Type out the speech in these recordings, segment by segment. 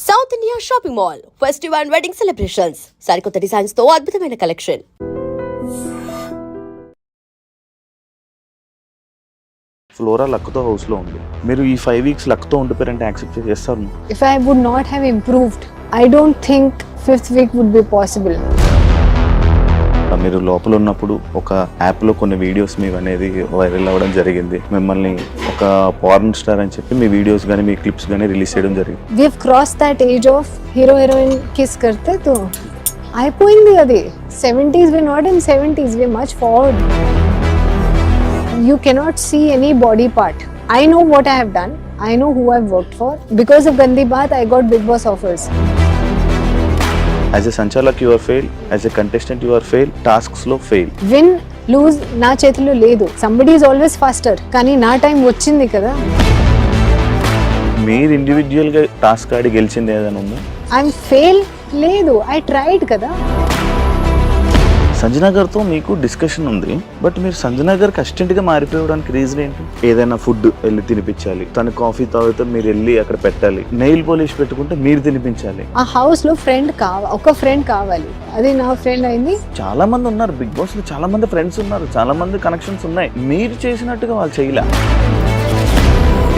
South India shopping mall festival and wedding celebrations సరికొత్త designs తో అద్భుతమైన కలెక్షన్. ఫ్లోరా లక్తో హౌస్లో ఉంది. మీరు ఈ 5 weeks లక్తో ఉండిపోయారంటే యాక్సెప్ట్ చేస్తారు? If I would not have improved, I don't think 5th week would be possible. మీరు లోపల ఉన్నప్పుడు ఒక యాప్లో కొన్ని వీడియోస్ మీకు అనేది వైరల్ అవ్వడం జరిగింది. మిమ్మల్ని ఒక పార్న్ స్టార్ అని చెప్పి మీ వీడియోస్ కానీ మీ క్లిప్స్ కానీ రిలీజ్ చేయడం జరిగింది. We have crossed that age of hero heroine kiss karte to అయిపోయింది అది. 70s, we're not in 70s, we're much forward. You cannot see any body part. I know what I have done. I know who I've worked for. Because of Gandhi Baat, I got Bigg Boss offers. As a sanchalak you are fail, as a contestant you are fail, టాస్క్స్లో fail. Win, lose నా చేతిలో లేదు. Somebody is always faster. కానీ నా time వచ్చింది కదా. మీరు ఇండివిజువల్గా టాస్క్ ఆడి గెలిచింది ఏదైనా ఉందా? I'm fail లేదు. I tried కదా. సంజనా గారితో మీకు డిస్కషన్ ఉంది, బట్ మీరు సంజనా గారికి అసిస్టెంట్గా మారిపోవడానికి రీజన్ ఏంటి? ఏదైనా ఫుడ్ వెళ్ళి తినిపించాలి, తను కాఫీ తాగితే మీరు వెళ్ళి అక్కడ పెట్టాలి, నెయిల్ పాలిష్ పెట్టుకుంటే మీరు తినిపించాలి. ఆ హౌస్ లో ఒక ఫ్రెండ్ కావాలి, అది నా ఫ్రెండ్ అయింది. చాలా మంది ఉన్నారు బిగ్ బాస్ లో, చాలా మంది ఫ్రెండ్స్ ఉన్నారు, చాలా మంది కనెక్షన్స్ ఉన్నాయి. మీరు చేసినట్టుగా వాళ్ళు చేయలే.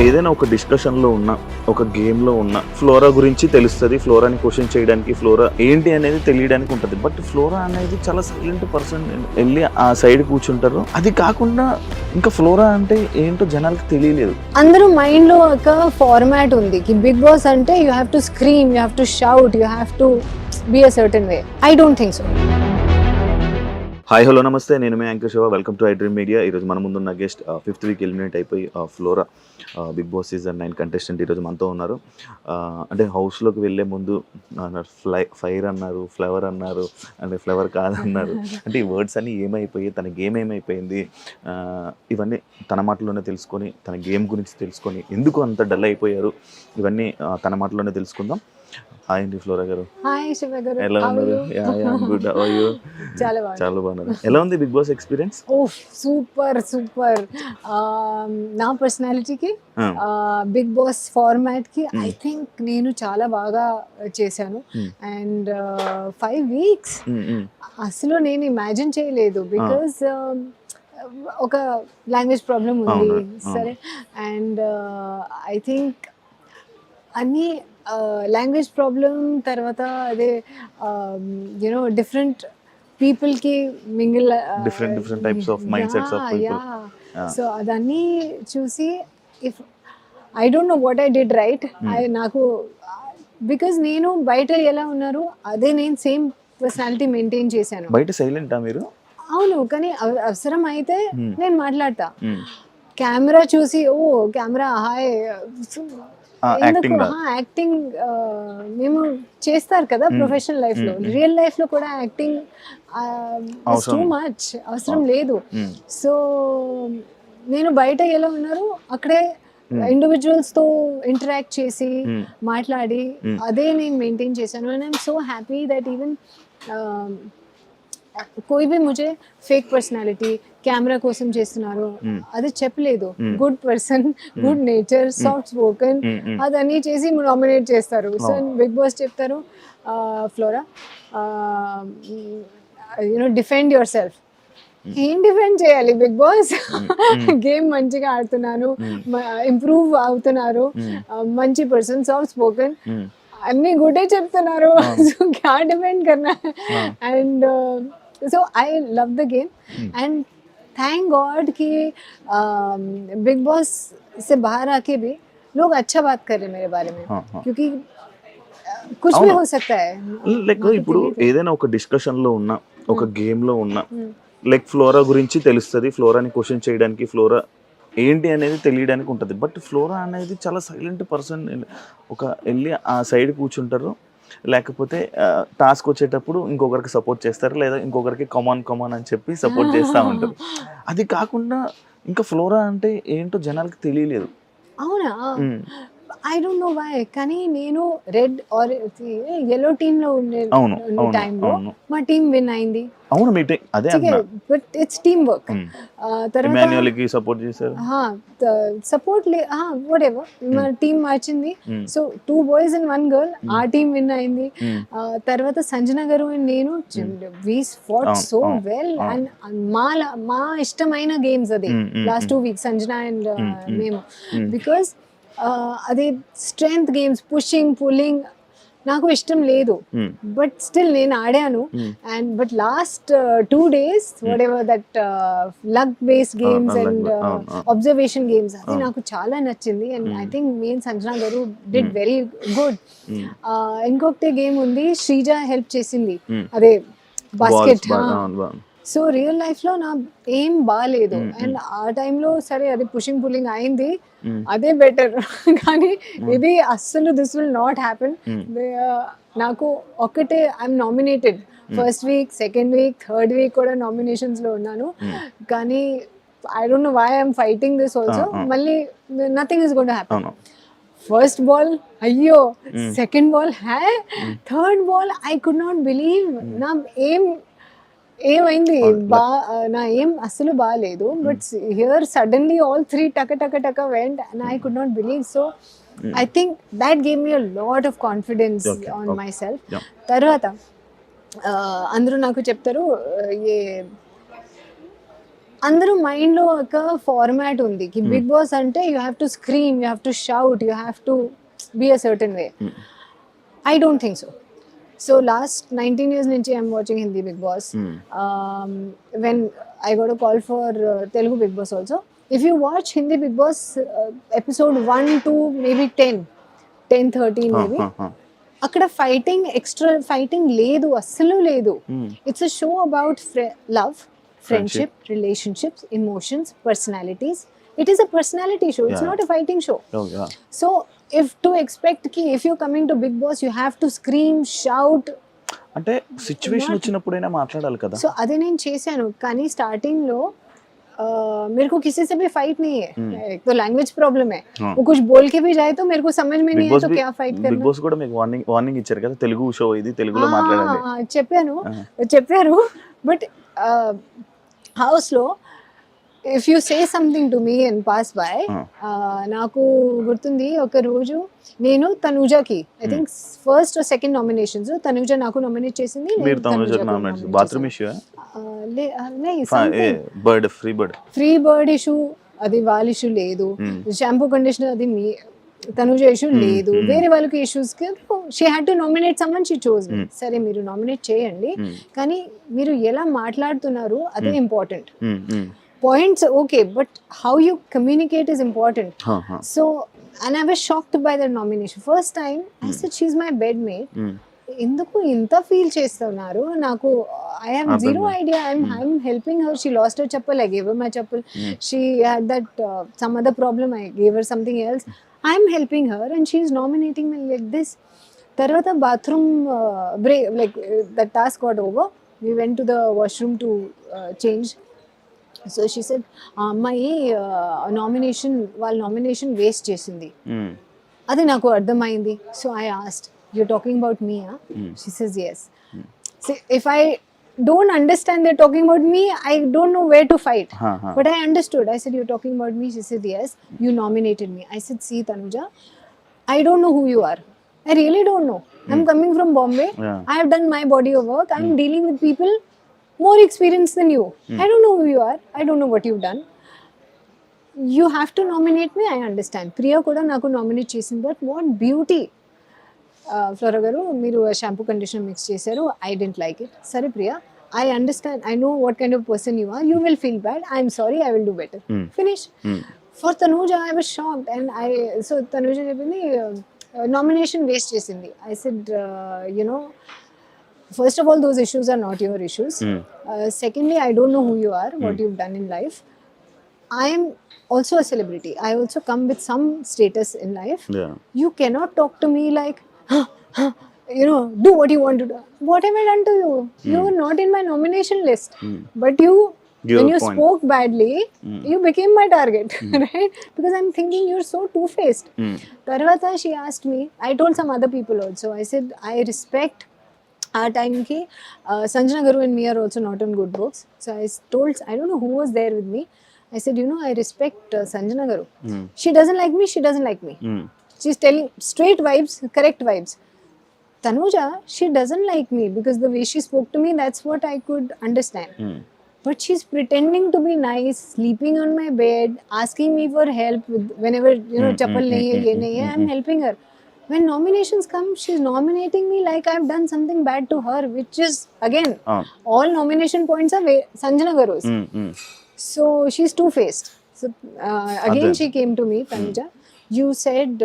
ఏదైనా ఒక డిస్కషన్లో ఉన్న, ఒక గేమ్లో ఉన్న ఫ్లోరా గురించి తెలుస్తుంది. ఫ్లోరాని క్వశ్చన్ చేయడానికి, ఫ్లోరా ఏంటి అనేది తెలియడానికి ఉంటుంది. బట్ ఫ్లోరా అనేది చాలా సైలెంట్ పర్సన్, వెళ్ళి ఆ సైడ్ కూర్చుంటారు. అది కాకుండా ఇంకా ఫ్లోరా అంటే ఏంటో జనాలకు తెలియలేదు. అందరూ మైండ్ లో ఒక ఫార్మాట్ ఉంది కి బిగ్ బాస్ అంటే you have to scream, you have to shout, you have to be a certain way. I don't think so. Hi hello నమస్తే, నేను మీ anchor Shiva. Welcome to I dream media. ఈరోజు మన ముందున్న గెస్ట్ 5th week ఎలిమినేట్ అయిపోయి Flora Bigg Boss season 9 contestant ఈరోజు మనతో ఉన్నారు. అంటే హౌస్లోకి వెళ్ళే ముందు ఫైర్ అన్నారు, ఫ్లవర్ అన్నారు, అంటే ఫ్లవర్ కాదన్నారు. అంటే ఈ వర్డ్స్ అన్నీ ఏమైపోయి, తన గేమ్ ఏమైపోయింది, ఇవన్నీ తన మాటలోనే తెలుసుకొని, తన గేమ్ గురించి తెలుసుకొని, ఎందుకు అంత డల్ అయిపోయారు, ఇవన్నీ తన మాటలోనే తెలుసుకుందాం. హాయ్ అండి ఫ్లోరా గారు. హాయ్ శివ గారు. ఎలా ఉన్నారు? గుడ్. చాలా బాగున్నారు. ఎలా ఉంది Bigg Boss experience? Super super. నా పర్సనాలిటీకి, బిగ్ బాస్ ఫార్మాట్ కి ఐ థింక్ నేను చాలా బాగా చేశాను. అండ్ 5 weeks అసలు నేను ఇమాజిన్ చేయలేదు. బికాస్ ఒక లాంగ్వేజ్ ప్రాబ్లం ఉంది, సరే. అండ్ ఐ థింక్ అన్నీ లాంగ్వేజ్ ప్రాబ్లం తర్వాత అదే యూనో డిఫరెంట్ పీపుల్కి mingle, different types of mind sets of people. So అదన్నీ చూసి if I don't know what I did right. నాకు బికాజ్ నేను బయట ఎలా ఉన్నారు అదే నేను సేమ్ పర్సనాలిటీ మెయింటైన్ చేశాను. బయట సైలెంటా మీరు? అవును, కానీ అవసరం అయితే నేను మాట్లాడతా. కెమెరా చూసి ఓ కెమెరా హాయ్ యాక్టింగ్ మేము చేస్తారు కదా ప్రొఫెషనల్ లైఫ్ లో, రియల్ లైఫ్ లో కూడా యాక్టింగ్ టూ మచ్ అవసరం లేదు. సో నేను బయట ఎలా ఉన్నారు అక్కడే ఇండివిజువల్స్ తో ఇంటరాక్ట్ చేసి మాట్లాడి అదే నేను మెయింటైన్ చేశాను. And I'm so happy that even कोई भी मुझे फेक पर्सनालिटी కెమెరా కోసం చేస్తున్నారు అది చెప్పలేదు. Good person, good nature, soft spoken అదన్నీ చేసి నామినేట్ చేస్తారు. సో బిగ్ బాస్ చెప్తారు flora you know defend your self. ఏం డిఫెండ్ చేయాలి బిగ్ బాస్? గేమ్ మంచిగా ఆడుతున్నాను, ఇంప్రూవ్ అవుతున్నారు, మంచి పర్సన్, సాఫ్ట్ స్పోకెన్, అన్ని గుడే చెప్తున్నారు. సో క్యా డిఫెండ్ కర్నా? And so I love the game and thank God कि बिग बॉस से बाहर आके भी लोग अच्छा बात कर रहे हैं मेरे बारे में. क्योंकि कुछ भी हो सकता है. లైక్ ఇప్పుడు ఏదైనా ఒక డిస్కషన్ లో ఉన్న, ఒక గేమ్ లో ఉన్న, లైక్ ఫ్లోరా గురించి తెలుస్తుంది, ఫ్లోరాని క్వశ్చన్ చేయడానికి, ఫ్లోరా ఏంటి అనేది తెలియడానికి ఉంటుంది. బట్ ఫ్లోరా అనేది చాలా సైలెంట్ పర్సన్, ఒక వెళ్ళి ఆ సైడ్ కూర్చుంటారు, లేకపోతే టాస్క్ వచ్చేటప్పుడు ఇంకొకరికి సపోర్ట్ చేస్తారు, లేదా ఇంకొకరికి కమాన్ అని చెప్పి సపోర్ట్ చేస్తూ ఉంటారు. అది కాకుండా ఇంకా ఫ్లోరా అంటే ఏంటో జనాలకి తెలియలేదు. అవునా? ఐ డోంట్ నో వై, కానీ నేను రెడ్ ఆర్ yellow టీమ్ లో ఉండే అవును, అవును, టైంలో అవును. మా టీం విన్ అయింది. అవును మీటింగ్ అదే అన్నా. But it's team work. తర్వాత ఇమాన్యుయల్ కి సపోర్ట్ చేశారు. సపోర్ట్ వాట్ ఎవర్, మా టీం మార్చింది. సో 2 boys and 1 girl, ఆ టీం విన్ అయింది. తర్వాత సంజన గారు and నేను వి ఫాట్ అవును, సో అవును, వెల్. అవును. అండ్ మా ఇష్టమైన గేమ్స్ అది లాస్ట్ 2 weeks సంజన అండ్ మేము, బికాస్ అది స్ట్రెంగ్త్ గేమ్స్, పుషింగ్ పుల్లింగ్ నాకు ఇష్టం లేదు, బట్ స్టిల్ నేను ఆడాను. And but last 2 days what ever that luck based games and observation games, అది నాకు చాలా నచ్చింది. And I think main Sanjana గారు డిడ్ వెరీ గుడ్. ఇంకొకటి గేమ్ ఉంది, శ్రీజ హెల్ప్ చేసింది, అదే బాస్కెట్. సో రియల్ లైఫ్ లో నా ఏం బాగాలేదు, అండ్ ఆ టైంలో సరే అది పుషింగ్ పుల్లింగ్ అయింది, అదే బెటర్. కానీ ఇది అస్సలు దిస్ విల్ నాట్ హ్యాపెన్. నాకు ఒక్కటే I'm nominated, first week, second week, third week కూడా నామినేషన్స్ లో ఉన్నాను. కానీ I don't know why I'm fighting this also. మళ్ళీ nothing is going to happen. First ball అయ్యో, second ball third ball I could not believe. నా ఏమైంది నా ఏం అస్సలు బాగాలేదు, బట్ హియర్ సడన్లీ ఆల్ 3 టక went and I could not believe. So I think that gave me a lot of confidence on myself. తర్వాత అందరూ నాకు చెప్తారు, అందరూ మైండ్లో ఒక ఫార్మాట్ ఉంది, బిగ్ బాస్ అంటే you have to scream, you have to shout, you have to be a certain way. I don't think so. So last 19 years nunchi I'm watching Hindi Big Boss. When I got a call for Telugu Big Boss also. If you watch Hindi Big Boss episode 1 to maybe 10, 13 maybe, akkada fighting, extra fighting ledu, assalu ledu. It's a show about love, friendship, relationships, emotions, personalities. It is a personality show. It's not a fighting show. Oh yeah. So if to expect ki if you're coming to Big Boss you have to scream, shout, అంటే situation వచ్చినప్పుడైనా మాట్లాడాలి కదా. So అదే నేను చేశాను. కానీ starting లో मेरे को किसी से भी फाइट नहीं है. एक तो लैंग्वेज प्रॉब्लम है, वो कुछ बोल के भी जाए तो मेरे को समझ में नहीं है, तो क्या फाइट करना. బిగ్ బాస్ కూడా మీకు వార్నింగ్ ఇచ్చారు కదా, తెలుగు షో ఇది, తెలుగులో మాట్లాడండి చెప్పారు. బట్ హౌస్ లో if you say something to me and pass by, నాకు గుర్తుంది ఒక రోజు నేను తనుజాకి I think first second nominations, Tanuja నాకు నామినేట్ చేసింది, మీరు తనుజాకి నామినేట్ చేశారు. Bathroom issue, free bird issue, అది వాళ్ళ ఇష్యూ లేదు. షాంపూ కండిషనర్ అది మీ తనుజ ఇష్యూ లేదు. వేరే వాళ్ళకి ఇష్యూస్ కి she had to nominate someone, she chose మీ. సరే మీరు నామినేట్ చేయండి, కానీ మీరు ఎలా మాట్లాడుతున్నారు అదే important. Points okay, but how you communicate is important. So and I was shocked by the nomination. First time I said she's my bedmate. ఎందుకు ఇంత ఫీల్ చేస్తున్నారు నాకు, I have zero idea. I'm helping her. She lost her chappal, I gave her my chappal. She had that some other problem, I gave her something else. I'm helping her and she's nominating me like this. Tarvata bathroom break, like the task got over, we went to the washroom to change. So she said ఆ అమ్మాయి nomination waste చేసింది, అది నాకు అర్థమైంది. So I asked, you're talking about me, huh? She says yes. See, if I don't understand they're talking about me, I don't know where to fight. But I understood. I said, you're talking about me? She said yes, you nominated me. I said, see Tanuja, I don't know who you are. I really don't know. I'm coming from Bombay. I have done my body of work. I'm dealing with people more experienced than you. I don't know who you are. I don't know what you've done. You have to nominate me, I understand. Priya kuda naku nominate chesinది, but what beauty. Flora garu, మీరు shampoo conditioner mix చేశారు, I didn't like it. సరే Priya, I understand, I know what kind of person you are. You will feel bad. I'm sorry, I will do better. Finish. For Tanuja, I was shocked, and so Tanuja చెప్పింది nomination waste చేసింది. I said, you know, first of all, those issues are not your issues. Secondly, I don't know who you are, what you've done in life. I am also a celebrity. I also come with some status in life. You cannot talk to me like, you know, do what you want to do. What have I done to you? You were not in my nomination list, but you Give when a you point. spoke badly, you became my target, right? Because I'm thinking you're so two-faced. Tarvata, she asked me, I told some other people also, I said, I respect our time ki Sanjana Garu and me are also not on good books. So I told, I don't know who was there with me, I said, you know, I respect Sanjana Garu. She doesn't like me, she doesn't like me. She's telling straight vibes, correct vibes. Tanuja, she doesn't like me because the way she spoke to me, that's what I could understand. But she's pretending to be nice, sleeping on my bed, asking me for help with whenever, you know, chappal nahi hai, ye nahi hai, I'm helping her. When nominations come, she's nominating me like I've done something bad to her, which is, again, all nomination points are Sanjana Garu's. So she's two-faced. So again, she came to me, Tanuja. You said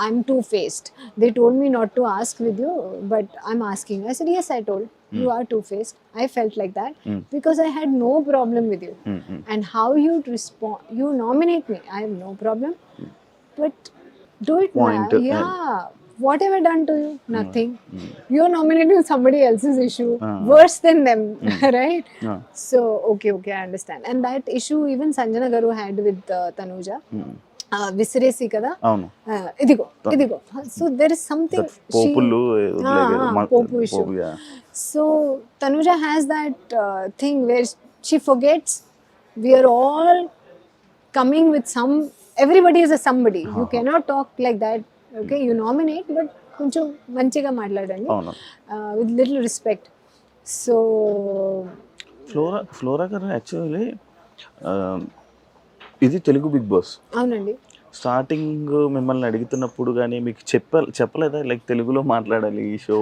I'm two-faced. They told me not to ask with you, but I'm asking. I said, yes, I told. You are two-faced. I felt like that because I had no problem with you. And how you respond, you nominate me. I have no problem. But do it Point, now. Yeah. What have I done to you? Nothing. You're nominating somebody else's issue, worse than them, right? So, okay, I understand. And that issue even Sanjana Garu had with Tanuja. విసిరేసి కదా అవును ఇదిగో so there is something పోపులు పోపు issue so Tanuja has that thing where she forgets we're all coming with some everybody is a somebody you cannot talk like that okay you nominate but కొంచెం మంచిగా మాట్లాడండి with little respect so Flora గారు actually ఇది Telugu Bigg Boss. అవునండి. Starting మిమ్మల్ని అడుగుతున్నప్పుడు కానీ మీకు చెప్పలేదా లైక్ తెలుగులో మాట్లాడాలి ఈ షో?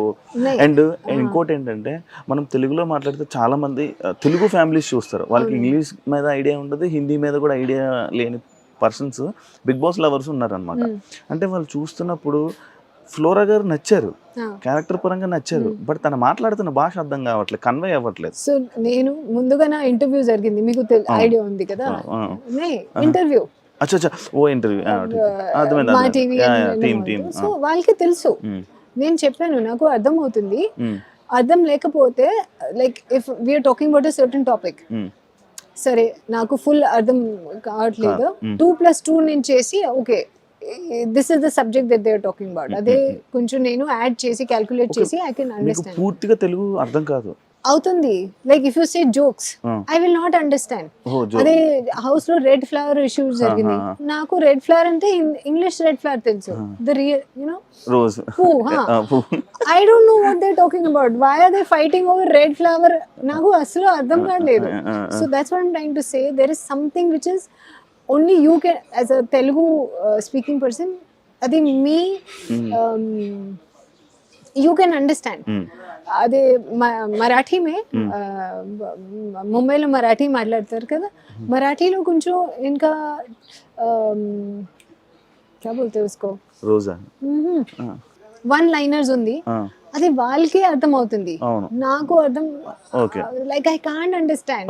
అండ్ ఇంకోటి ఏంటంటే మనం తెలుగులో మాట్లాడితే చాలా మంది తెలుగు ఫ్యామిలీస్ చూస్తారు, వాళ్ళకి ఇంగ్లీష్ మీద ఐడియా ఉండదు, హిందీ మీద కూడా ఐడియా లేని పర్సన్స్ బిగ్ బాస్ లవర్స్ ఉన్నారనమాట. అంటే వాళ్ళు చూస్తున్నప్పుడు ఫ్లోరా గారు నచ్చారు, క్యారెక్టర్ పరంగా నచ్చారు, బట్ తను మాట్లాడుతున్న భాష అర్థం కావట్లేదు, కన్వే అవ్వట్లేదు. సో నేను ముందుగా నా ఇంటర్వ్యూ జరిగింది, మీకు ఐడియా ఉంది కదా ఇంటర్వ్యూ. అచ్చా ఓ ఇంటర్వ్యూ మా టీవీ. సో వాళ్ళకి తెలుసు, నేను చెప్పాను నాకు అర్థం అవుతుంది, అర్థం లేకపోతే like if we're talking about a certain topic, సరే నాకు ఫుల్ అర్థం కావట్లేదు, 2+2 నేను చేసి okay this is the subject that they are talking about, అదే కొంచెం నేను యాడ్ చేసి క్యాల్కులేట్ చేసి ఐ కెన్ అండర్స్టాండ్. పూర్తిగా తెలుగు అర్థం కాదు అవుతుంది. Like if you say jokes I will not understand. అదే హౌస్ లో రెడ్ ఫ్లవర్ ఇష్యూస్ జరిగింది, నాకు రెడ్ ఫ్లవర్ అంటే ఇంగ్లీష్ రెడ్ ఫ్లవర్ తెలుసు, the real you know rose I don't know what they talking about, why are they fighting over red flower, నాకు అసలు అర్థం కావట్లేదు. So that's what I am trying to say, there is something which is only you can, as a Telugu speaking person, adi me you can understand. అదే మరాఠీ మే ముంబైలో మరాఠీ మాట్లాడతారు కదా, మరాఠీలో కొంచెం ఇంకా क्या बोलते हैं उसको, రోజా వన్ లైనర్స్ ఉంది, అది వాళ్ళకి అర్థం అవుతుంది, నాకు అర్థం like I can't understand.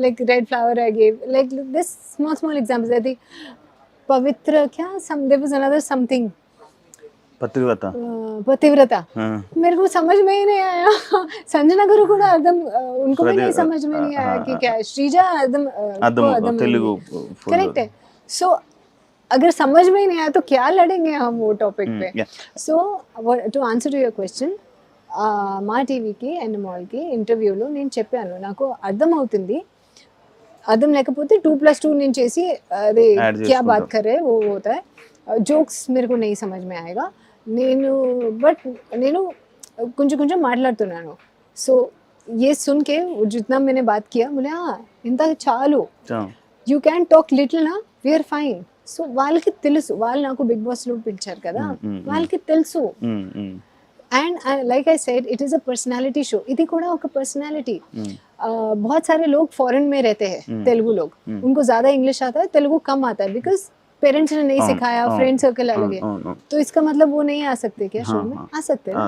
Like red flower I gave like this small examples. అది పవిత్ర क्या देयर वाज अनदर समथिंग, पतिव्रता मेरे को समझ में ही नहीं आया. संजना गुरु को एकदम उनको भी नहीं समझ में नहीं आया कि क्या श्रीजा एकदम तेलुगु करेक्ट है. सो अगर समझ में नहीं आया तो क्या लड़ेंगे हम वो टॉपिक पे. So to answer to your question, మా టీవీకి అండ్ మాల్కి ఇంటర్వ్యూలో నేను చెప్పాను నాకు అర్థం అవుతుంది, అర్థం లేకపోతే 2+2 నేను చేసి అదే క్యా బాత్ కరే वो होता है, जोक्स मेरे को नहीं समझ में आएगा. నేను కొంచెం మాట్లాడుతున్నాను. సో ये सुन के जितना मैंने बात किया बोले हाँ ఇంత చాలు, యూ క్యాన్ టాక్ లిటిల్ నా, వీఆర్ ఫైన్. సో వాళ్ళకి తెలుసు, వాళ్ళు నాకు బిగ్ బాస్ లో పిలిచారు కదా, వాళ్ళకి తెలుసు. And like I said it is a personality show, ఇది కూడా ఒక पर्सनालिटी. बहुत सारे लोग फॉरेन में रहते हैं, तेलुगु लोग, उनको ज्यादा इंग्लिश आता है, तेलुगु कम आता है, बिकॉज पेरेंट्स ने नहीं सिखाया, फ्रेंड सर्कल अलग है, तो इसका मतलब वो नहीं आ सकते क्या शो में? आ सकते हैं.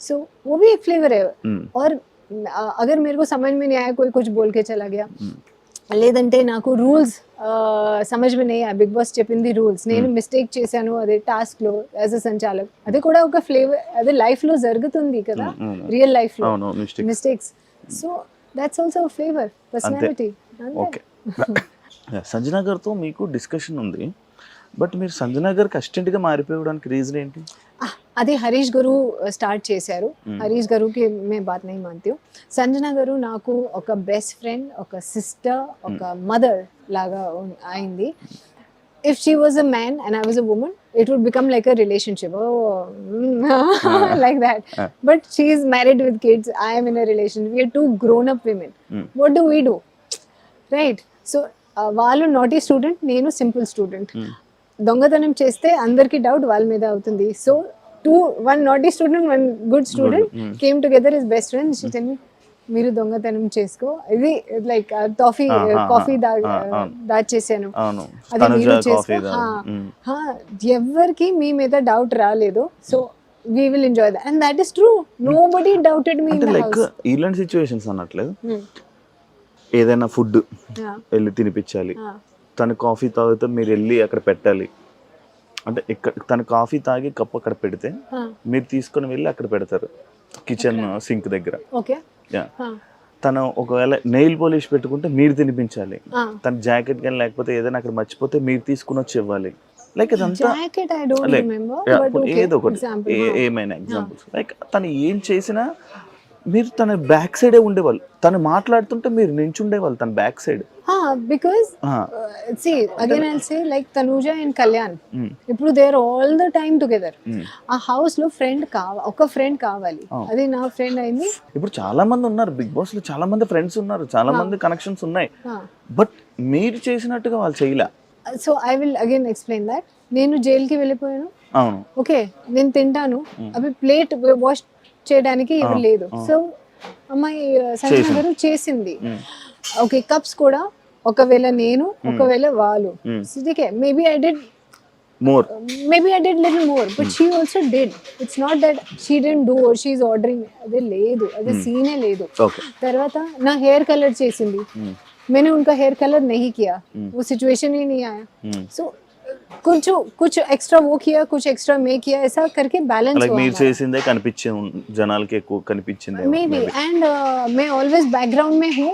सो वो भी एक फ्लेवर है. और अगर मेरे को समझ में नहीं आया, कोई कुछ बोल के चला गया, లేదంటే నాకు రూల్స్ సమझ में नहीं आया, బిగ్ బాస్ చెప్పింది రూల్స్, నేను మిస్టేక్ చేశాను అదే టాస్క్ లో యాజ్ అ సంచాలక్, అది కూడా ఒక ఫ్లేవర్, అదే లైఫ్ లో జరుగుతుంది కదా, రియల్ లైఫ్ లో mistakes. So that's also flavour personality. Okay. Sanjana గారితో మీకు డిస్కషన్ ఉంది, బట్ మీరు సంజన గారికి అసిస్టెంట్గా మారిపోవడానికి రీజన్ ఏంటి? అది హరీష్ గారు స్టార్ట్ చేశారు. హరీష్ గారుకి మే బాత్ నహీ మానती हूँ. సంజన గారు నాకు ఒక బెస్ట్ ఫ్రెండ్, ఒక సిస్టర్, ఒక మదర్ లాగా అయింది. If she was a man and I was a woman, it would become like a relationship. Like that. But she is married with kids. I am in a relationship. We are two grown-up women. What do we do? Right? So, వాళ్ళు naughty student, నేను simple student. దొంగతనం చేస్తే అందరికి doubt వాళ్ళ మీద అవుతుంది. So one naughty student, one good student came together is best friend. She tell me, మీరు దొంగతనం చేసుకో, ఇది లైక్ కాఫీ దాచేసాను, అది మీరు చేసుకో. ఎవరికి మీ మీద డౌట్ రాలేదు. So we will enjoy that, and that is true. Nobody doubted me in the like house. ఇలాంటి సిచ్యువేషన్స్ అన్నట్లేదు, ఏదైనా ఫుడ్ వెళ్ళి తినిపించాలి, తను కాఫీ తాగితే మీరు వెళ్ళి అక్కడ పెట్టాలి. అంటే ఇక్కడ తను కాఫీ తాగి కప్పు అక్కడ పెడితే మీరు తీసుకొని వెళ్ళి అక్కడ పెడతారు కిచెన్ సింక్ దగ్గర. ఓకే. తను ఒకవేళ నెయిల్ పాలిష్ పెట్టుకుంటే మీరు తినిపించాలి. తన జాకెట్ కానీ లేకపోతే ఏదైనా అక్కడ మర్చిపోతే మీరు తీసుకుని వచ్చి ఇవ్వాలి. లైక్ ఇదంతా ఏదో ఒకటి, ఏమైనా ఎగ్జాంపుల్స్. లైక్ తను ఏం చేసినా మీరు తన బ్యాక్ సైడే ఉండేవాళ్ళు. తను మాట్లాడుతుంటే మీరు నించుండేవాళ్ళు తన back side. Because see again I'll say like Tanuja and Kalyan, ఇప్పుడు they are all the time together. ఆ హౌస్ లో ఒక ఫ్రెండ్ కావాలి, అది నా ఫ్రెండ్ అయింది. ఇప్పుడు చాలా మంది ఉన్నారు బిగ్ బాస్ లో, చాలా మంది ఫ్రెండ్స్ ఉన్నారు, చాలా మంది కనెక్షన్స్ ఉన్నాయి, బట్ మీరు చేసినట్టుగా వాళ్ళు చేయలే. So I will again explain that. నేను జైలుకి వెళ్ళిపోయాను. అవును. ఓకే, నేను తింటాను, అవి ప్లేట్ వాష్ చేయడానికి ఎవరు లేదు. సో అమ్మాయి సంజన గారు చేసింది. ఓకే, కప్స్ కూడా ఒకవేళ నేను, ఒకవేళ వాళ్ళు, maybe I did more, maybe I did little more, but she also did. It's not that she didn't do or she's ordering. అదే లేదు, అదే సీనే లేదు. తర్వాత నా హెయిర్ కలర్ చేసింది, मैंने उनका हेयर कलर नहीं किया, वो सिचुएशन ही नहीं आया. So कुछ एक्स्ट्रा वो किया, कुछ एक्स्ट्रा मैं किया, ऐसा करके बैलेंस हुआ. మీరు చేసిందే కనిపించే జనాలకి ఎక్కువ కనిపించింది మేబీ. అండ్ मैं ऑलवेज बैकग्राउंड में हूँ.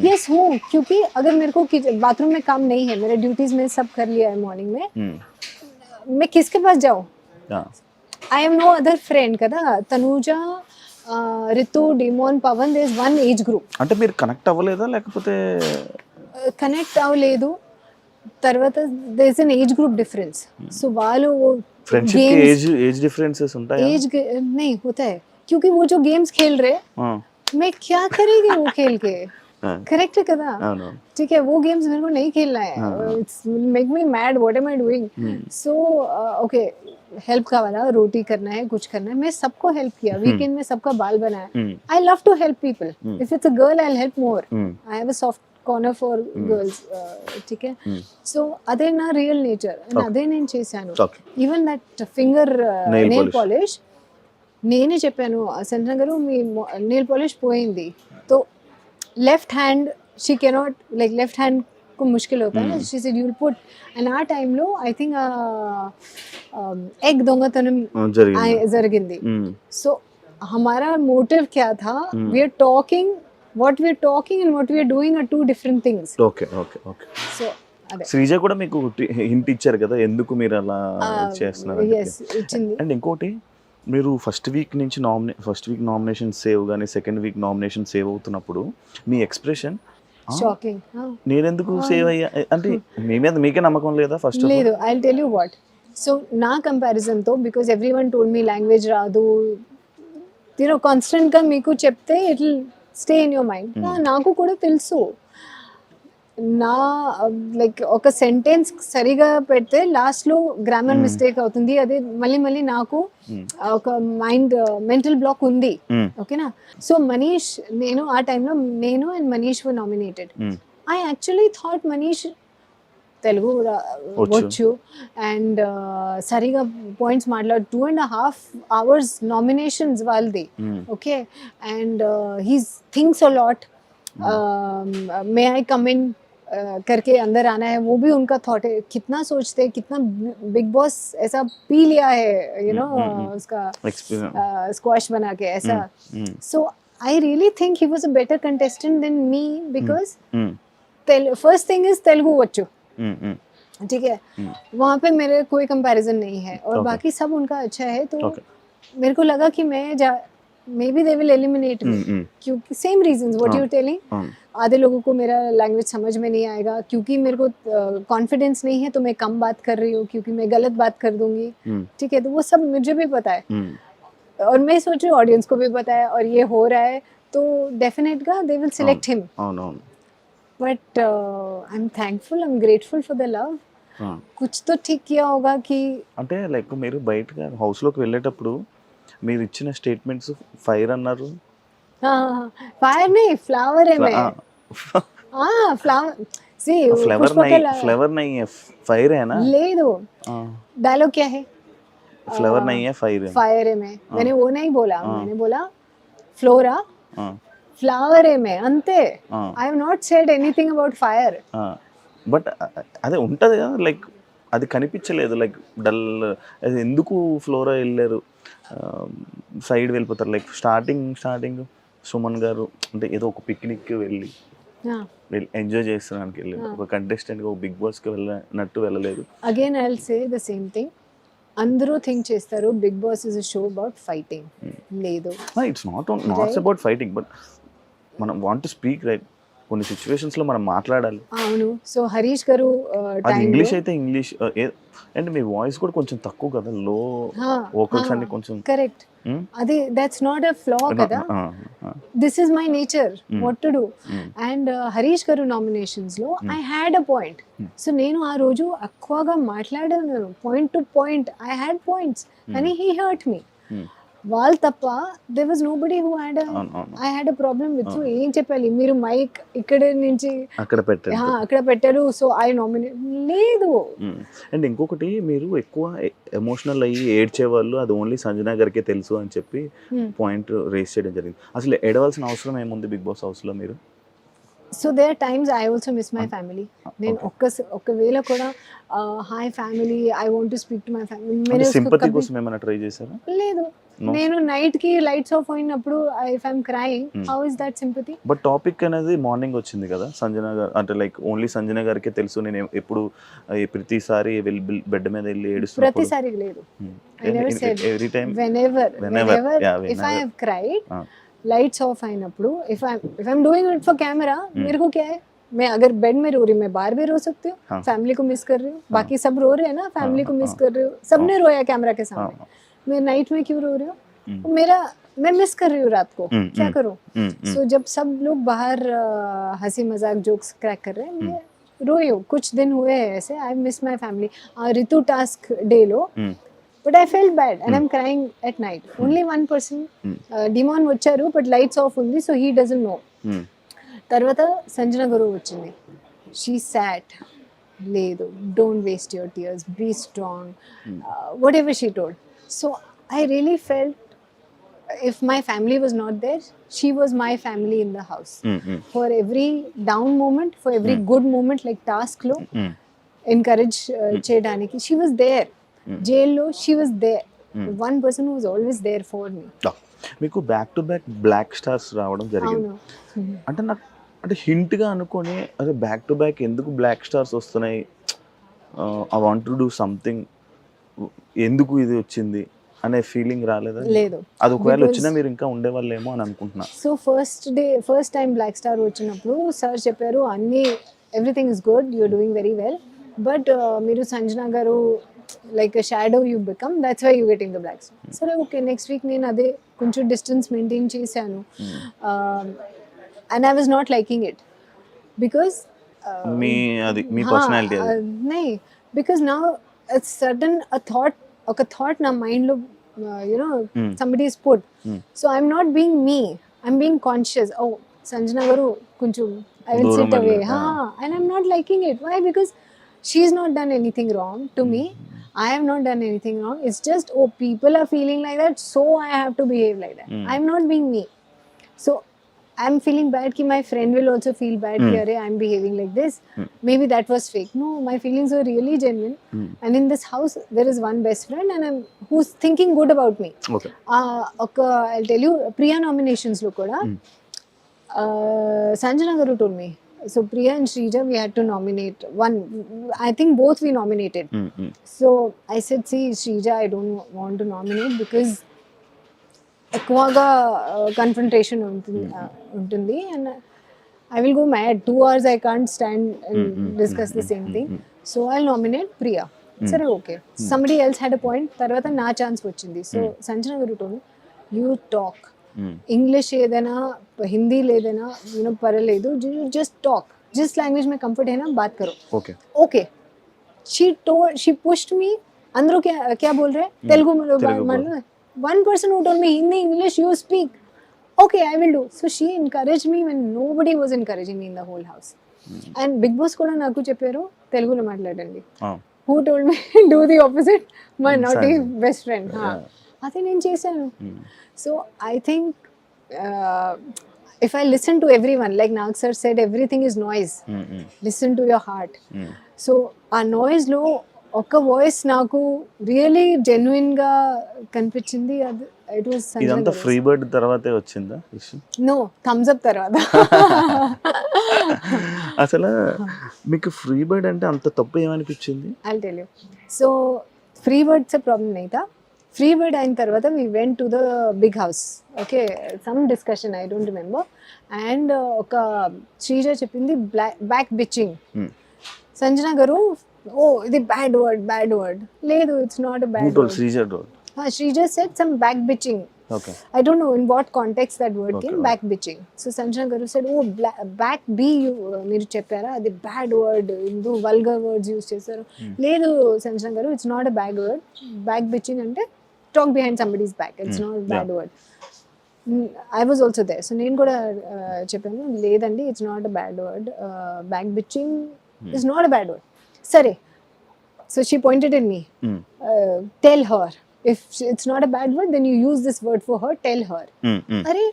यस हूँ, क्योंकि अगर मेरे को बाथरूम में काम नहीं है, मेरे ड्यूटीज में सब कर लिया है मॉर्निंग में, मैं किसके पास जाऊँ? I have no other friend కదా. Tanuja, Ritu, Demon, Pavan, there is one age group. అంటే మీరు కనెక్ట్ అవ్వలేదా లేకపోతే? కనెక్ట్ అవ్వలేదు. తర్వాత there is an age group difference. So వాళ్ళు फ्रेंडशिप के एज डिफरेंसेस होता है? एज नहीं होता है, क्योंकि वो जो गेम्स खेल रहे, मैं क्या करेगी वो खेल के. करेक्ट है కదా. ठीक है, वो गेम्स मेरे को नहीं खेलना है. It's make me mad, what am I doing. So okay, help का वाला रोटी करना है, कुछ करना है, मैं सबको हेल्प किया. वीकेंड में सबका बाल बनाया. I love to help people. If it's a girl I will help more. I have a soft corner for girls. ఠీకే. సో అదే నా రియల్ నేచర్, అండ్ అదే నేను చేశాను. Even that finger nail polish నేనే చెప్పాను, సంజన గారు మీ నెయిల్ పాలిష్ పోయింది, तो left hand she cannot, like left hand को मुश्किल होता है ना. She said you will put. And ఆ టైంలో ఐ థింక్ ఎగ్ దొంగతనం జరిగింది. సో हमारा मोटिव क्या था, we are talking, what we are talking and what we are doing are two different things. Okay okay okay. So అదే శ్రీజ కూడా మీకు హింట్ ఇచ్చారు కదా ఎందుకు మీరు అలా చేస్తున్నారు. yes ఇచ్చింది. అండ్ ఇంకోటి, మీరు ఫస్ట్ వీక్ నామినేషన్ సేవ్ కానీ సెకండ్ వీక్ నామినేషన్ సేవ్ అవుతున్నప్పుడు మీ ఎక్స్ప్రెషన్ షాకింగ్. నేనెందుకు సేవ్ అయ్యా అంటే మీ మీద మీకే నమ్మకం లేదా? ఫస్ట్ లేదు, I will tell you what. So నా కంపారిజన్ తో, because everyone told me language రాదు, కాన్స్టెంట్ గా మీకు చెప్తే it will stay in your mind. నాకు కూడా తెలుసు, నా లైక్ ఒక సెంటెన్స్ సరిగా పెడితే లాస్ట్ లో గ్రామర్ మిస్టేక్ అవుతుంది. అదే మళ్ళీ మళ్ళీ నాకు ఒక మెంటల్ బ్లాక్ ఉంది. ఓకేనా. సో మనీష్, నేను ఆ టైంలో నేను and Manish were nominated. I actually thought Manish Telugu వచ్చు అండ్ సరిగా పాయింట్స్ మాట్లాడు. 2.5 hours నామినేషన్స్ వాళ్ళది. Okay. And he's thinks a lot. May I come in करके अंदर आना है, वो भी उनका थॉट है. कितना सोचते, कितना बिग बॉस ऐसा पी लिया है, यू नो, उसका स्क्वाश बना के ऐसा. सो I really think he was a better contestant than me because Hmm. First thing is Telugu बच्चों, Hmm. Hmm. ठीक है, वहाँ पे मेरे कोई कंपैरिजन नहीं है और Okay. बाकी सब उनका अच्छा है, तो Okay. मेरे को लगा कि मैं maybe they will eliminate me, क्योंकि same reasons what you telling, आधे लोगों को मेरा लैंग्वेज समझ में नहीं आएगा क्योंकि मेरे को कॉन्फिडेंस नहीं है, तो मैं कम बात कर रही हूँ क्योंकि मैं गलत बात कर दूंगी, ठीक है, तो वो सब मुझे भी पता है और मैं सोच रही हूँ ऑडियंस को भी पता है और ये हो रहा है, तो डेफिनेट गा दे विल सिलेक्ट हिम, అవునవును but I am thankful, I am grateful for the love. कुछ तो ठीक किया होगा कि అంటే లైక్ మీరు బయటగా హౌస్లోకి వెళ్ళేటప్పుడు మీరు ఇచ్చిన స్టేట్మెంట్స్ ఫైర్ అన్నారు हाँ, फायर नहीं, फ्लावर है मैं. हाँ, फ्लावर. सी ఫ్లేవర్ నై पुष्पकला ఫ్లేవర్ నై ఫైర్ है ले दो. डायलॉग क्या है? फ्लेवर नहीं है फायर है फायर है मैं. मैंने वो नहीं बोला, हाँ. मैंने बोला फ्लोरा फ्लावर है मैं, अंते. हाँ. I have not said anything about fire. But అదే ఉంటుంది కదా లైక్ అది కనిపించలేదు లైక్ డల్ అది ఎందుకు ఫ్లోరా వెళ్ళారు సైడ్ వెళ్ళిపోతారు లైక్ స్టార్టింగ్ సుమన్ గారు అంటే ఏదో ఒక పిక్నిక్ వెళ్ళి हाँ. ఎంజాయ్ చేస్తున్నానికి వెళ్ళి ఒక కంటెస్టెంట్గా ఒక బిగ్ బాస్కి వెళ్ళినట్టు వెళ్ళలేదు Again, I'll say the same thing. అందరూ థింక్ చేస్తారు big boss is a show about fighting. లేదు, it's not about fighting but మనం వాంట్ టు స్పీక్ రైట్ కొన్ని సిచ్యువేషన్స్లో మనం మాట్లాడాలి అవును. సో హరీష్ గారు అది ఇంగ్లీష్ అయితే ఇంగ్లీష్ అండ్ మీ వాయిస్ కూడా కొంచెం తక్కువ కదా లో వోకల్స్ అన్ని కొంచెం కరెక్ట్. అది దట్స్ నాట్ అ ఫ్లా కదా, this is my nature, what to do. And Harish గారు నామినేషన్స్ లో I had a point, so నేను ఆ రోజు ఎక్కువగా మాట్లాడాను point to point, I had points కానీ హీ హర్ట్ మీ. వాళ్ళు తప్ప there was nobody who had I had a problem with. So ఏం చెప్పాలి, మీరు మైక్ ఇక్కడ నుంచి అక్కడ పెట్టారు, సో ఐ నామినేట్ లేదు. అండ్ ఇంకొకటి మీరు ఎక్కువ ఎమోషనల్ అయ్యి ఏడ్చే వాళ్ళు అది ఓన్లీ సంజన గారికే తెలుసు అని చెప్పి పాయింట్ రేస్ చేయడం జరిగింది. అసలు ఏడవలసిన అవసరం ఏముంది బిగ్ బాస్ హౌస్లో మీరు? So there are times I also miss my family. నేను ఒక్కవేళ కూడా hi family, I want to speak to my family. Sympathy కోసం ఏమైనా ట్రై చేశారా? లేదు, నేను నైట్ కి లైట్స్ ఆఫ్ అయినప్పుడు if I'm crying, how is that sympathy? But topic అనేది మార్నింగ్ వచ్చింది కదా సంజన గారు, అంటే లైక్ ఓన్లీ సంజన గారికే తెలుసు నేను ఎప్పుడు ప్రతిసారి బెడ్ మీద వెళ్ళి ఏడుస్తున్నప్పుడు ప్రతిసారి లేదు. I never said. Every time whenever if I have cried, lights off అయినప్పుడు if I'm doing it for camera, मेरे को क्या है, मैं अगर बेड में रो रही, मैं बाहर भी रो सकती हूँ. फैमिली को मिस कर रही हूँ, बाकी सब रो रहे हैं ना, फैमिली को मिस कर रही हूँ, सबने रोया कैमरा के सामने, मैं नाइट में क्यों रो रही हूँ? मैं मिस कर रही हूँ रात को, क्या करूँ? सो जब सब लोग बाहर हंसी मजाक जोक्स क्रैक कर रहे हैं, मैं रोई हूँ. कुछ दिन हुए हैं ऐसे, I miss my family. Ritu task day low, but I felt bad and I'm crying at night. Only one person, Demon వచ్చారు, but lights off ఉంది, so he doesn't know. తర్వాత సంజన గారు వచ్చింది, she sat, లేదు, don't waste your tears, be strong, whatever she told. So I really felt if my family was not there, she was my family in the house. For every down moment, for every good moment, like task lo encourage చేయడానికి, she was there. జైల్లో she was there, one person was always there for me. మీకు back to back black stars రావడం జరిగింది, అంటే నాకు అంటే హింట్గా అనుకొని అదే బ్యాక్ టు బ్యాక్ ఎందుకు బ్లాక్ స్టార్స్ వస్తున్నాయి, I want to do something, ఎందుకు ఇది వచ్చింది అనే ఫీలింగ్ రాలేదా? లేదు, అది ఒకవేళ వచ్చినా మీరు ఇంకా ఉండేవాళ్ళేమో అని అనుకుంటున్నా. So first time black star వచ్చినప్పుడు సార్ చెప్పారు, అన్నీ everything is good, you're doing very well, but మీరు సంజన గారు like a shadow you become, that's why you getting the black star. So okay, next week నేను అదే కొంచెం డిస్టెన్స్ మెయింటైన్ చేశాను, and I was not liking it because me personality नहीं, because now it's sudden a thought నా mind లో, you know, somebody is put, so I'm not being me, I'm being conscious. Oh, Sanjana గారు కొంచెం I will sit away, and I'm not liking it. Why? Because she's not done anything wrong to me, I have not done anything wrong. It's just, oh, people are feeling like that, so I have to behave like that. I'm not being me. So I'm feeling bad ki my friend will also feel bad ki arey I'm behaving like this. Maybe that was fake. No, my feelings were really genuine. And in this house there is one best friend and who's thinking good about me. Okay I'll tell you, Priya nominations lo kuda Sanjana Garu told me. So Priya and Shrija, we had to nominate one. I think both we nominated. So I said, see, Shrija, I don't want to nominate because ఎక్కువగా confrontation ఉంటుంది and I will go mad 2 hours I can't stand and discuss the same thing. So I'll nominate Priya. సరే okay somebody else had a point. తర్వాత నా chance వచ్చింది. So Sanjana గారు told me, you talk. English ఏదైనా హిందీ లేదైనా పర్లేదు, just talk, जिस language में comfort है ना बात करो. Okay okay she pushed me. अंदर क्या बोल रहे हैं तेलुगु में. One person who told me Hindi, English, you speak. Okay, I will do. So she encouraged me when nobody was encouraging me in the whole house. And Big Boss kuda naku chepparu Telugulo maatladandi. Who told me do the opposite? My naughty best friend. Adi nen chesanu. So I think if I listen to everyone, like Nag sir said, everything is noise. Listen to your heart. So our noise lo ఒక voice నాకు really genuine గా కనిపించింది. అది it was ఇదంతా free bird తర్వాతే వచ్చిందా విషయం? No, Thums up తర్వాత. అసలు మీకు ఫ్రీ బర్డ్ అంటే అంత తప్పు ఏమనిపించింది? I'll tell you. So free birds problem नहीं था. ఫ్రీ బర్డ్ అయిన తర్వాత we went to the big house. Okay, some discussion I don't remember. And ఒక శ్రీజ చెప్పింది బ్యాక్ బిచ్చింగ్. సంజన గారు, ఓ ఇది బ్యాడ్ వర్డ్ లేదు, it's not a bad word. Sreeja said some back bitching. I don't know in what context that word came. Back bitching. So Sanjana Garu said, oh, back B మీరు చెప్పారా, అది bad word, ఇందు vulgar words use చేశారు. లేదు Sanjana garu, it's not a bad word. Back bitching అంటే talk behind somebody's back, it's not bad word. I was also there. So నేను కూడా చెప్పాను, లేదండి it's not a bad word, back bitching is not a bad word. సరే, so she pointed at me. Tell her if it's not a bad word, then you use this word for her. Tell her. अरे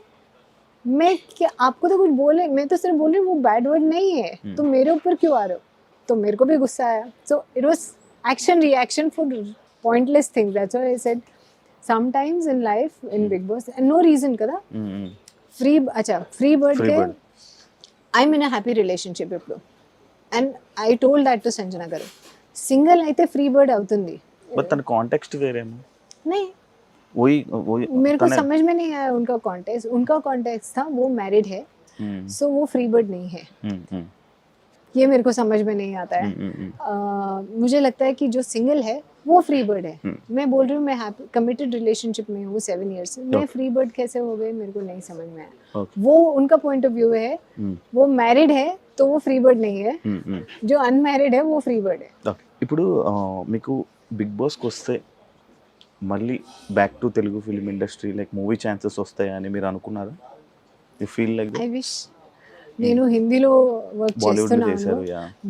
मैं क्या आपको तो कुछ बोले, मैं तो सिर्फ बोल रही हूँ वो बैड वर्ड नहीं है, तुम मेरे ऊपर क्यों आ रहे हो? तो मेरे को भी गुस्सा आया. So it was action reaction for pointless things. That's why I said sometimes in life in Big Boss and no reason kada free bird ke I'm in a happy relationship ఇప్పుడు. And I told that to Sanjana Garu. Single అయితే free bird అవుతుంది. But తన context వేరేమో. नहीं, वही मेरे को समझ में नहीं आया उनका कॉन्टेक्स्ट. उनका कॉन्टेक्स्ट था वो मैरिड है, सो वो फ्री बर्ड नहीं है. ये मेरे को समझ में नहीं आता है. मुझे लगता है कि जो सिंगल है वो फ्री बर्ड है. मैं बोल रही हूँ मैं कमिटेड रिलेशनशिप में हूँ 7 years से. मैं फ्री बर्ड कैसे हो गई मेरे को नहीं समझ में आया. वो उनका पॉइंट ऑफ व्यू है. वो मैरिड है तो वो फ्री बर्ड नहीं है. जो अनमैरिड है वो फ्री बर्ड है. ఇప్పుడు మీకు బిగ్ బాస్కి వస్తే మళ్ళీ back to Telugu film industry like movie chances వస్తాయని మీరు అనుకున్నారా? You feel like I wish. నేను హిందీలో వర్క్ చేస్తున్నాను,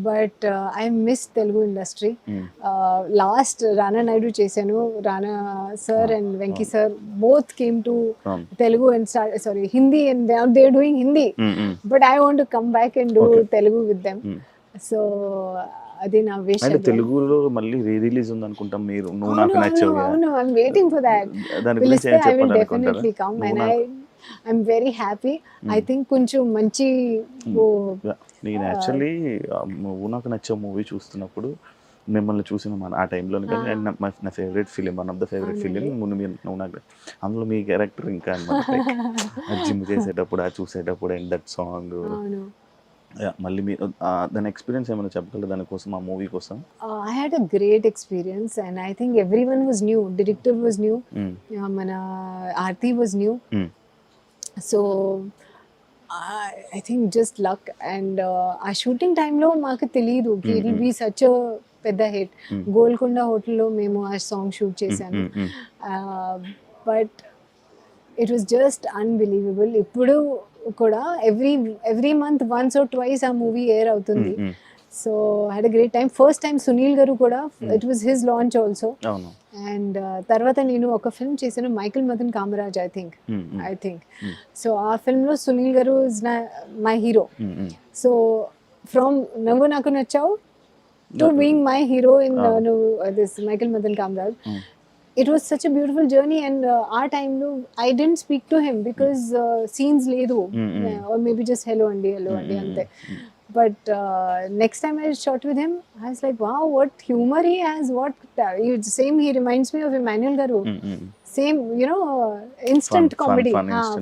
but I miss Telugu industry. Last Rana Naidu చేశాను. Rana sir and Venky sir both came to Telugu and sorry Hindi and they are doing Hindi, but I want to come back and do Telugu with them. So అది నా wish. అంటే తెలుగులో మళ్ళీ re release ఉంది అనుకుంటాం. మీరు నువ్వు నాకు నచ్చావు. అవును, I am waiting for that. దాని గురించి ఏం I will చెప్పాలనుకుంటారా? definitely come and I'm very happy. I think కొంచెం మంచి నేను యాక్చువల్లీ నువ్వు నాకు నచ్చే మూవీ చూస్తున్నప్పుడు మిమ్మల్ని చూసిన ఆ టైంలో కానీ నా favourite film, one of the favourite film నువ్వు నాకు. అందులో మీ క్యారెక్టర్ ఇంకా అనమాట, జిమ్ చేసేటప్పుడు చూసేటప్పుడు అండ్ దట్ సాంగ్. మళ్ళీ మీ దాని ఎక్స్పీరియన్స్ ఏమైనా చెప్పగలరు దానికోసం, ఆ మూవీ కోసం? I had a great experience and I think everyone was new. Director was new, మన Aarti was new. So I think just luck and ఆ షూటింగ్ టైంలో మాకు తెలియదు కి it will be such a పెద్ద హిట్. గోల్కొండ హోటల్లో మేము ఆ సాంగ్ షూట్ చేశాను. But it was just unbelievable. ఇప్పుడు కూడా every month once or twice ఆ మూవీ ఎయిర్ అవుతుంది. So had a great time. First time Sunil గారు కూడా, it was his launch also. అవును. అండ్ తర్వాత నేను ఒక ఫిల్మ్ చేశాను, Michael Madan Kamaraj, I think. So ఆ ఫిల్మ్లో సునీల్ గారు is my hero. So from నువ్వు నాకు నచ్చావు to being my hero in this Michael Madan Kamaraj. It was such a beautiful journey, and our time I didn't speak to him because scenes ledu, or maybe just hello andi ante. But next time I shot with him, I was like, wow, what humor he has, what same, he reminds me of Emmanuel Garu. Same, you know, instant comedy,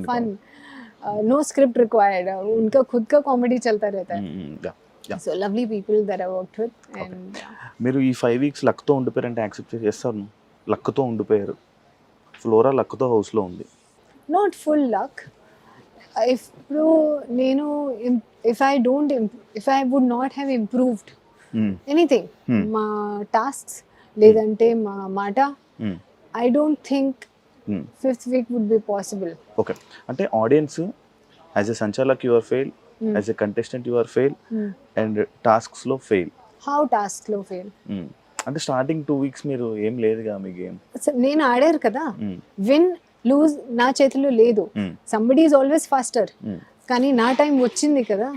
fun. No script required, unka khud ka comedy chalta rehta hai. So lovely people that I worked with. And మీరు ఈ 5 weeks లక్తో ఉండిపోయారంటే accept చేస్తారు? లక్తో ఉండిపోయారు, flora లక్తో హౌస్లో ఉంది. Not full luck. ఇప్పుడు నేను if I would not have improved anything, మా టాస్క్స్ లేదంటే మా మాట, I don't think 5th week would be possible. Okay, అంటే audience as a sanchalak you are fail, as a contestant you are fail, and టాస్క్స్లో fail. How టాస్క్లో fail? అంటే starting 2 weeks మీరు ఏం లేదుగా మీ గేమ్. నేను ఆడారు కదా, విన్ లూజ్ నా చేతిలో లేదు. సంబడీ ఈజ్ ఆల్వేస్ ఫాస్టర్, కానీ నా టైం వచ్చింది కదా.